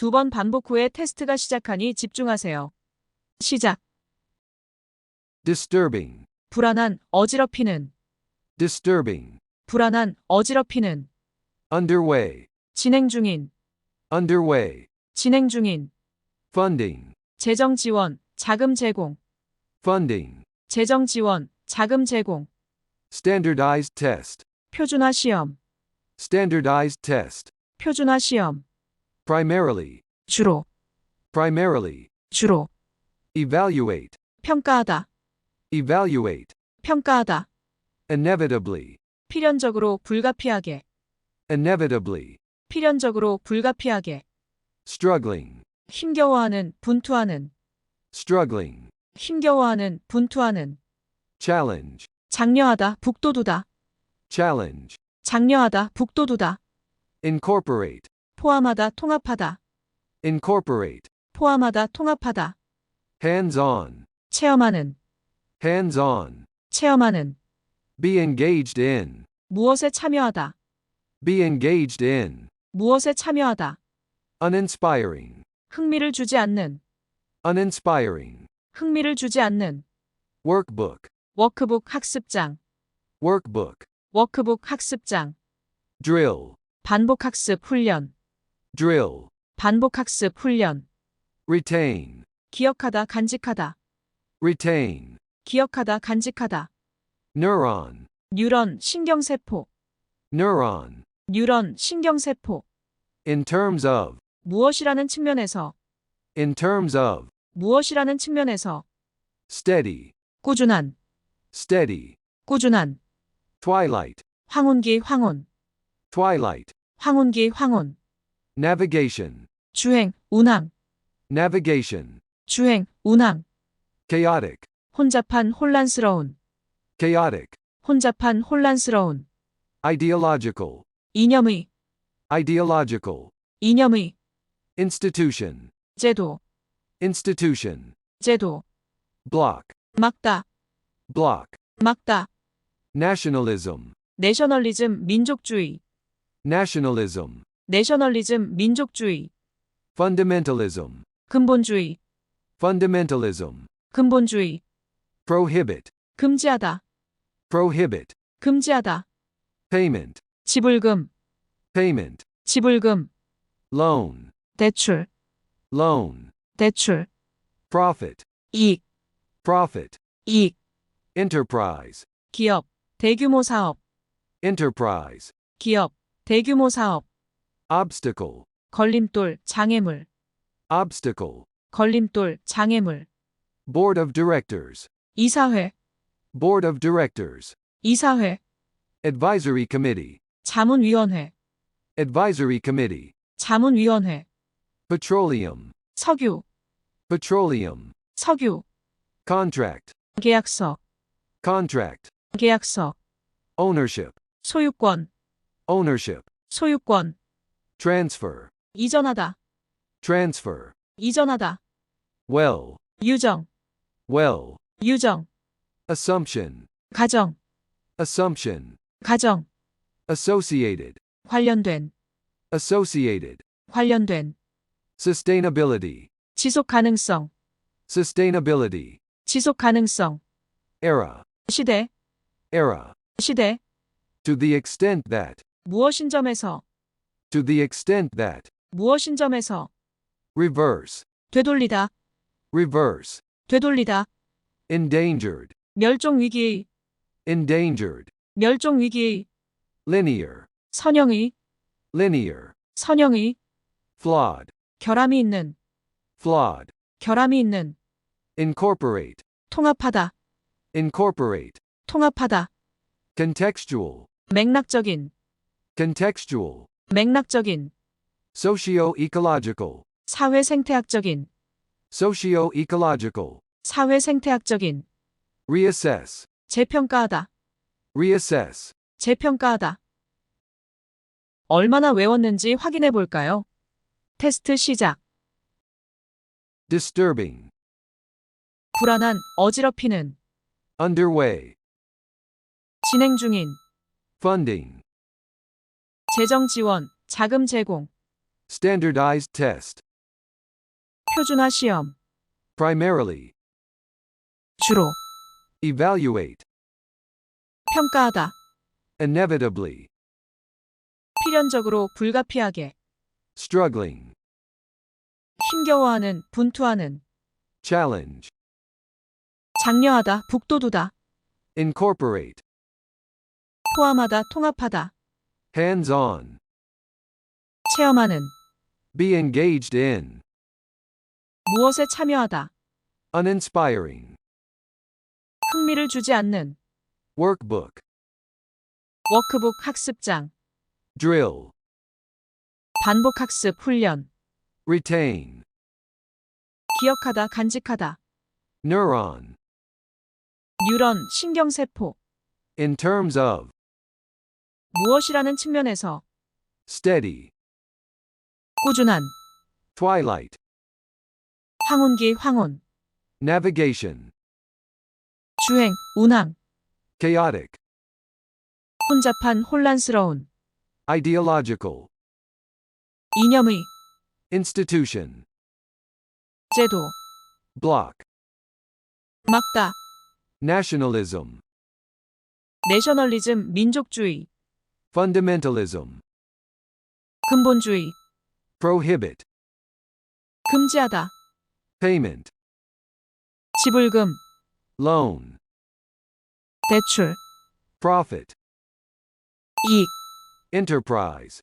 2번 반복 후에 테스트가 시작하니 집중하세요. 시작. disturbing, 불안한, 어지럽히는. disturbing, 불안한, 어지럽히는. underway, 진행 중인. underway, 진행 중인. funding, 재정 지원, 자금 제공. funding, 재정 지원, 자금 제공. standardized test, 표준화 시험. standardized test, 표준화 시험. primarily, 주로. primarily, 주로. evaluate, 평가하다. evaluate, 평가하다. inevitably, 필연적으로 불가피하게. inevitably, 필연적으로 불가피하게. struggling, 힘겨워하는, 분투하는. struggling, 힘겨워하는, 분투하는. challenge, 장려하다, 북돋우다. challenge, 장려하다, 북돋우다. incorporate, 포함하다, 통합하다. incorporate, 포함하다, 통합하다. hands-on, 체험하는. hands-on, 체험하는. be engaged in, 무엇에 참여하다. be engaged in, 무엇에 참여하다. uninspiring, 흥미를 주지 않는. uninspiring, 흥미를 주지 않는. workbook, 워크북 학습장. workbook, 워크북 학습장. drill, 반복 학습 훈련. drill, 반복 학습 훈련. retain, 기억하다, 간직하다. retain, 기억하다, 간직하다. neuron, 뉴런, 신경세포. neuron, 뉴런, 신경세포. in terms of, 무엇이라는 측면에서. in terms of, 무엇이라는 측면에서. steady, 꾸준한. steady, 꾸준한. twilight, 황혼기, 황혼. twilight, 황혼기, 황혼. navigation, 주행, 운항. navigation, 주행, 운항. chaotic, 혼잡한, 혼란스러운. chaotic, 혼잡한, 혼란스러운. ideological, 이념의. ideological, 이념의. institution, 제도. institution, 제도. block, 막다. block, 막다. nationalism, 내셔널리즘, 민족주의. nationalism, 내셔널리즘, 민족주의. fundamentalism, 근본주의. fundamentalism, 근본주의. prohibit, 금지하다. prohibit, 금지하다. payment, 지불금. payment, 지불금. loan, 대출. loan, 대출. profit, 이익. profit, 이익. enterprise, 기업. 대규모 사업. enterprise, 기업. 대규모 사업. obstacle, 걸림돌, 장애물. obstacle, 걸림돌, 장애물. board of directors, 이사회. board of directors, 이사회. advisory committee, 자문위원회. advisory committee, 자문위원회. petroleum, 석유. petroleum, 석유. contract, 계약서. contract, 계약서. ownership, 소유권. ownership, 소유권. transfer, 이전하다. transfer, 이전하다. well, 유정. well, 유정. assumption, 가정. assumption, 가정. associated, 관련된. associated, 관련된. sustainability, 지속 가능성. sustainability, 지속 가능성. era, 시대. era, 시대. to the extent that, 무엇인 점에서. to the extent that, 무엇인 점에서. reverse, 되돌리다. reverse, 되돌리다. endangered, 멸종 위기의. endangered, 멸종 위기의. linear, 선형의. linear, 선형의. flawed, 결함이 있는. flawed, 결함이 있는. incorporate, 통합하다. incorporate, 통합하다. contextual, 맥락적인. contextual, 맥락적인. socio-ecological, 사회생태학적인. socio-ecological, 사회생태학적인. reassess, 재평가하다. reassess, 재평가하다. 얼마나 외웠는지 확인해 볼까요? 테스트 시작. disturbing, 불안한, 어지럽히는. underway, 진행 중인. funding, 재정 지원, 자금 제공. standardized test, 표준화 시험, primarily, 주로, evaluate, 평가하다, inevitably, 필연적으로 불가피하게, struggling, 힘겨워하는, 분투하는, challenge, 장려하다, 북돋우다, incorporate, 포함하다, 통합하다, hands on, 체험하는, be engaged in, 무엇에 참여하다, uninspiring, 흥미를 주지 않는, workbook, 워크북 학습장, drill, 반복 학습 훈련, retain, 기억하다, 간직하다, neuron, 뉴런, 신경세포, in terms of, 무엇이라는 측면에서, steady, 꾸준한, twilight, 황혼기, 황혼, navigation, 주행, 운항, chaotic, 혼잡한, 혼란스러운, ideological, 이념의, institution, 제도, block, 막다, nationalism, 내셔널리즘, 민족주의, fundamentalism, 근본주의, prohibit, 금지하다, payment, 지불금, loan, 대출, profit, 이익, enterprise,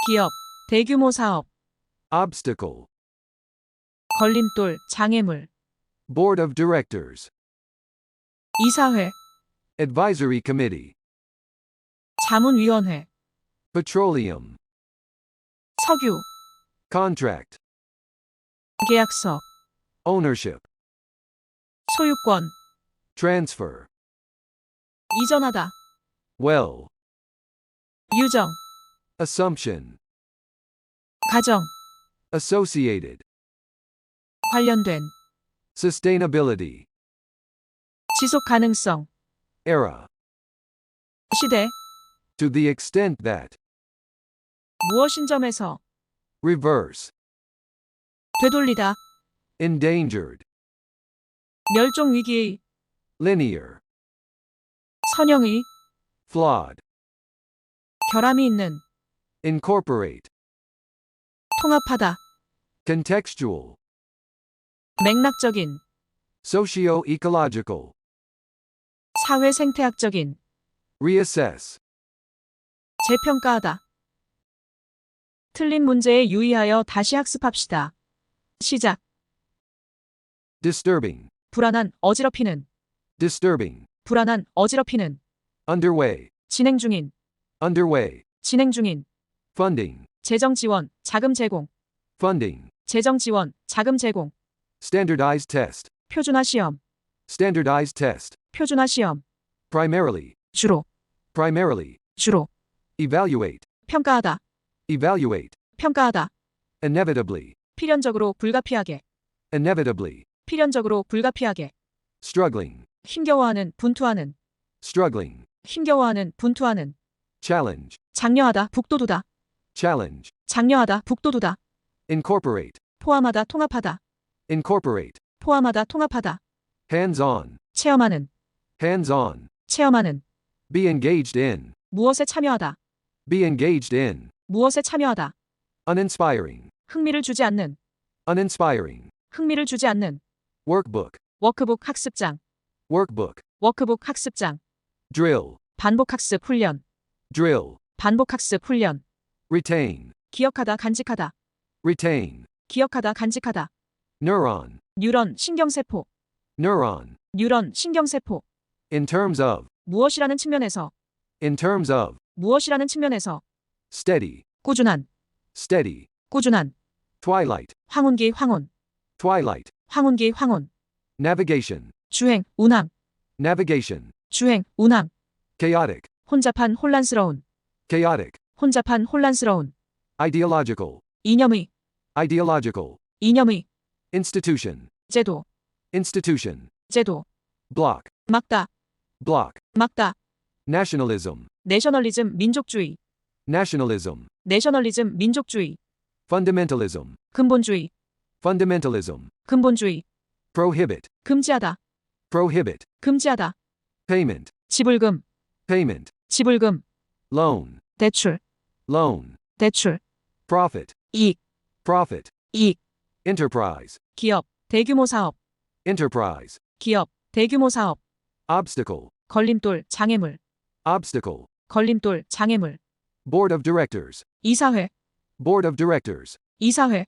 기업, 대규모 사업, obstacle, 걸림돌, 장애물, board of directors, 이사회, advisory committee, 자문위원회, petroleum, 석유, contract, 계약서, ownership, 소유권, transfer, 이전하다, well, 유정, assumption, 가정, associated, 관련된, sustainability, 지속 가능성, era, 시대, to the extent that, 무엇인 점에서, reverse, 되돌리다, endangered, 멸종 위기의, linear, 선형의, flawed, 결함이 있는, incorporate, 통합하다, contextual, 맥락적인, socio-ecological, 사회 생태학적인, reassess, 재평가하다. 틀린 문제에 유의하여 다시 학습합시다. 시작. disturbing, 불안한, 어지럽히는, disturbing, 불안한, 어지럽히는, underway, 진행 중인, underway, 진행 중인, funding, 재정 지원, 자금 제공, funding, 재정 지원, 자금 제공, standardized test, 표준화 시험, standardized test, 표준화 시험, primarily, 주로, 주로, evaluate, 평가하다, 평가하다, inevitably, 필연적으로 불가피하게, 필연적으로 불가피하게, struggling, 힘겨워하는, 분투하는, struggling, 분투하는, challenge, 장려하다, 북돋우다, challenge, 장려하다, 북돋우다, incorporate, 포함하다, 통합하다, incorporate, 포함하다, 통합하다, hands on, 체험하는, hands on, 체험하는, be engaged in, 무엇에 참여하다, be engaged in, 무엇에 참여하다, uninspiring, 흥미를 주지 않는, uninspiring, 흥미를 주지 않는, workbook, 워크북 학습장, workbook, 워크북 학습장, drill, 반복 학습 훈련, drill, 반복 학습 훈련, retain, 기억하다, 간직하다, retain, 기억하다, 간직하다, neuron, 뉴런, 신경세포, neuron, 뉴런, 신경세포, in terms of, 무엇이라는 측면에서, in terms of, 무엇이라는 측면에서, steady, 꾸준한, steady, 꾸준한, twilight, 황혼기, 황혼, twilight, 황혼기, 황혼, navigation, 주행, 운항, navigation, 주행, 운항, chaotic, 혼잡한, 혼란스러운, chaotic, 혼잡한, 혼란스러운, ideological, 이념의, ideological, 이념의, institution, 제도, institution, 제도, block, 막다, block, 막다, nationalism, 내셔널리즘, 민족주의, nationalism, 내셔널리즘, 민족주의, fundamentalism, 근본주의, fundamentalism, 근본주의, prohibit, 금지하다, prohibit, 금지하다, payment, 지불금, payment, 지불금, loan, 대출, loan, 대출, profit, 이익, profit, 이익, enterprise, 기업, 대규모 사업, enterprise, 기업, 대규모 사업, obstacle, 걸림돌, 장애물, obstacle, 걸림돌, 장애물, board of directors, 이사회, board of directors, 이사회,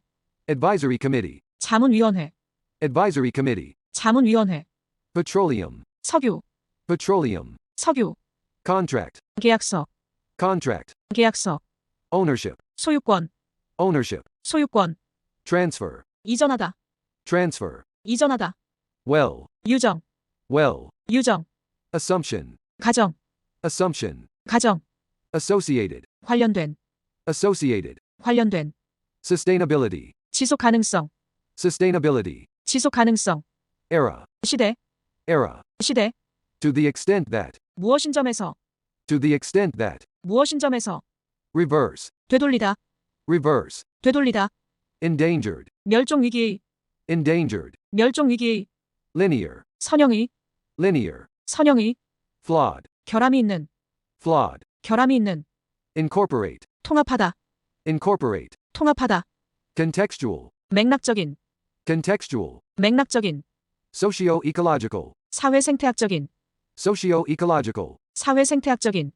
advisory committee, 자문위원회, advisory committee, 자문위원회, petroleum, 석유, petroleum, 석유, contract, 계약서, contract, 계약서, ownership, 소유권, ownership, 소유권, transfer, 이전하다, transfer, 이전하다, well, 유정, well, 유정, assumption, 가정, assumption, 가정, associated, 관련된, associated, 관련된, sustainability, 지속 가능성, sustainability, 지속 가능성, era, 시대, era, 시대, to the extent that, 무엇인 점에서, to the extent that, 무엇인 점에서, reverse, 되돌리다, reverse, 되돌리다, endangered, 멸종 위기의, endangered, 멸종 위기의, linear, 선형의, linear, 선형의, flawed, 결함이 있는, flawed, 결함이 있는, incorporate, 통합하다, incorporate, 통합하다, contextual, 맥락적인, contextual, 맥락적인, socio-ecological, 사회생태학적인, socio-ecological, 사회생태학적인,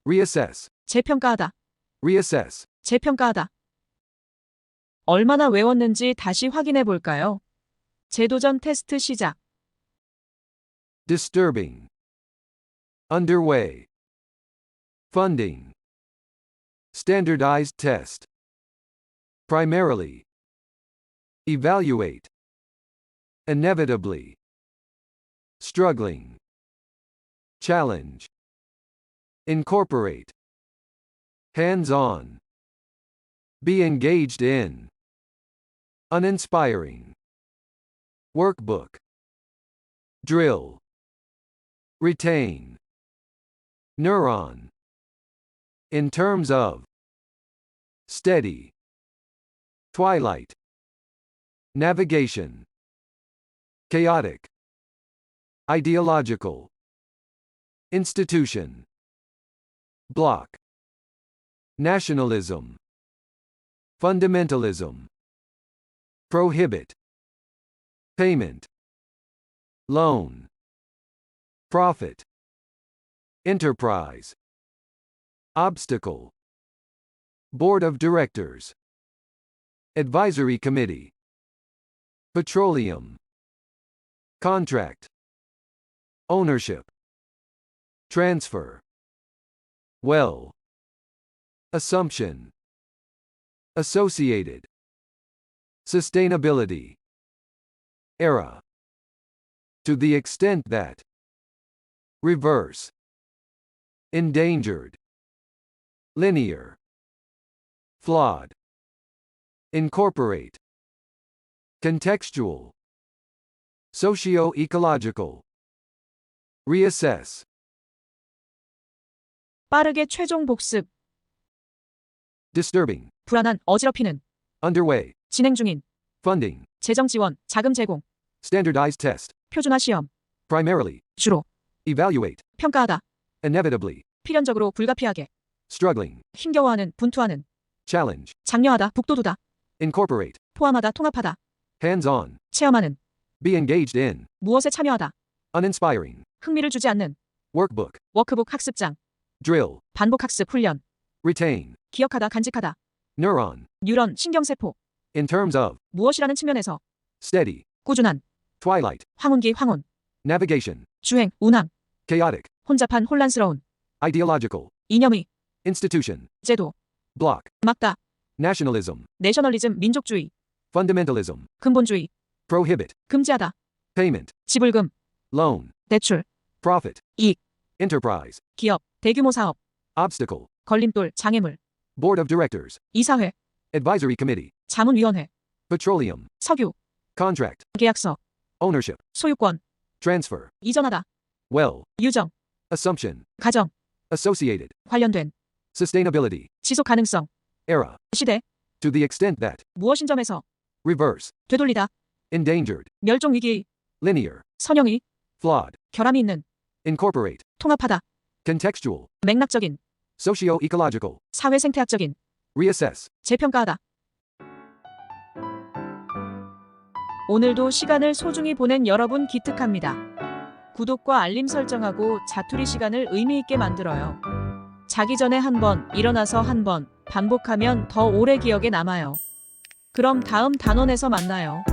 reassess, 재평가하다, reassess, 재평가하다. 얼마나 외웠는지 다시 확인해 볼까요? 재도전 테스트 시작. disturbing, underway, funding, standardized test, primarily, evaluate, inevitably, struggling, challenge, incorporate, hands-on, be engaged in, uninspiring, workbook, drill, retain, neuron, in terms of, steady, twilight, navigation, chaotic, ideological, institution, block, nationalism, fundamentalism, prohibit, payment, loan, profit, enterprise, obstacle, board of directors, advisory committee, petroleum, contract, ownership, transfer, well, assumption, associated, sustainability, era, to the extent that, reverse, endangered, linear, flawed, incorporate, contextual, socio-ecological, reassess, 빠르게 최종 복습. disturbing, 불안한, 어지럽히는, underway, 진행 중인, funding, 재정 지원, 자금 제공, standardized test, 표준화 시험, primarily, 주로, evaluate, 평가하다, inevitably, 필연적으로 불가피하게, struggling, 힘겨워하는, 분투하는, challenge, 장려하다, 북돋우다, incorporate, 포함하다, 통합하다, hands-on, 체험하는, be engaged in, 무엇에 참여하다, uninspiring, 흥미를 주지 않는, workbook, 워크북 학습장, drill, 반복 학습 훈련, retain, 기억하다, 간직하다, neuron, 뉴런, 신경세포, in terms of, 무엇이라는 측면에서, steady, 꾸준한, twilight, 황혼기, 황혼, navigation, 주행, 운항, chaotic, 혼잡한, 혼란스러운, ideological, 이념의, institution, 제도, block, 막다, nationalism, 내셔널리즘, 민족주의, fundamentalism, 근본주의, prohibit, 금지하다, payment, 지불금, loan, 대출, profit, 이익, enterprise, 기업, 대규모 사업, obstacle, 걸림돌, 장애물, board of directors, 이사회, advisory committee, 자문위원회, petroleum, 석유, contract, 계약서, ownership, 소유권, transfer, 이전하다, well, 유정, assumption, 가정, associated, 관련된, sustainability, 지속 가능성, era, 시대, to the extent that, 무엇인 점에서, reverse, 되돌리다, endangered, 멸종위기, linear, 선형이, flawed, 결함이 있는, incorporate, 통합하다, contextual, 맥락적인, socio-ecological, 사회생태학적인, reassess. 재평가하다. 오늘도 시간을 소중히 보낸 여러분 기특합니다. 구독과 알림 설정하고 자투리 시간을 의미 있게 만들어요. 자기 전에 한 번, 일어나서 한 번, 반복하면 더 오래 기억에 남아요. 그럼 다음 단원에서 만나요.